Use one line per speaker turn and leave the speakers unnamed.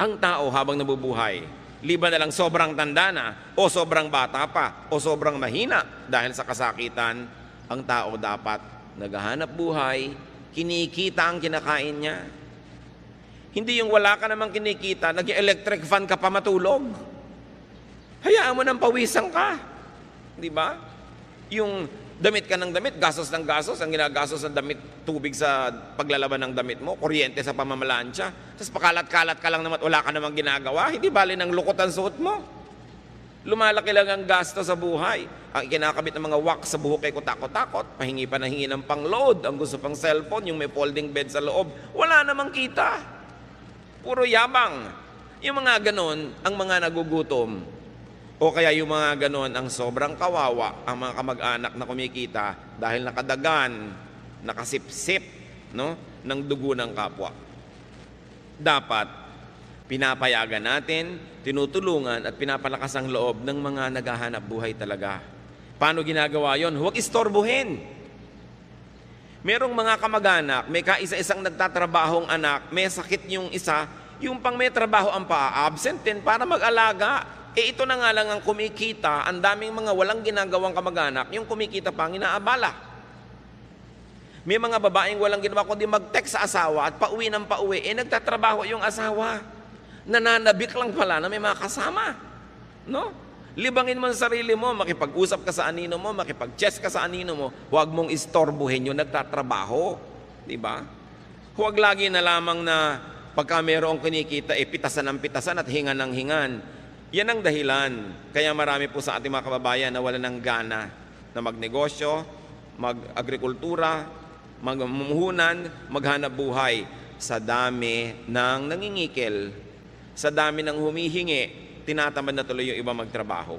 ang tao habang nabubuhay, liban na lang sobrang tanda na, o sobrang bata pa, o sobrang mahina dahil sa kasakitan, ang tao dapat naghahanap buhay, kinikita ang kinakain niya. Hindi yung wala ka namang kinikita, nag-electric fan ka pa matulog. Hayaan mo nang pawisan ka. Di ba? Yung damit ka ng damit, gasos ng gasos, ang ginagastos ng damit, tubig sa paglalaban ng damit mo, kuryente sa pamamalansya, tapos pakalat-kalat ka lang naman, wala ka namang ginagawa, hindi bali ng lukot ang suot mo. Lumalaki lang ang gasto sa buhay. Ang kinakabit ng mga wax sa buhok ay kutakot-takot, pahingi pa na hingi ng pang-load, ang gusto pang cellphone, yung may folding bed sa loob, wala namang kita. Puro yabang. Yung mga ganon, ang mga nagugutom, o kaya yung mga ganon, ang sobrang kawawa, ang mga kamag-anak na kumikita dahil nakadagan, nakasipsip, no, ng dugo ng kapwa. Dapat, pinapayagan natin, tinutulungan at pinapalakas ang loob ng mga naghahanap buhay talaga. Paano ginagawa yon? Huwag istorbohin. Merong mga kamag-anak, may kaisa-isang nagtatrabahong anak, may sakit yung isa, yung pang may trabaho ang pa-absent din para mag-alaga. Ito na nga lang ang kumikita, ang daming mga walang ginagawang kamag-anak, yung kumikita pang inaabala. May mga babaeng walang ginawa kundi mag-text sa asawa at pauwi ng pauwi, nagtatrabaho yung asawa. Nananabik lang pala na may mga kasama. No? Libangin mo sa sarili mo, makipag-usap ka sa anino mo, makipag-chess ka sa anino mo, huwag mong istorbohin yung nagtatrabaho. Diba? Huwag lagi na lamang na pagka mayroong kinikita, pitasan ng pitasan at hingan ng hingan. Yan ang dahilan. Kaya marami po sa ating mga kababayan na wala ng gana na magnegosyo, mag-agrikultura, magmumuhunan, maghanap buhay sa dami ng nangingikil, sa dami ng humihingi, tinatamad na tuloy yung iba magtrabaho.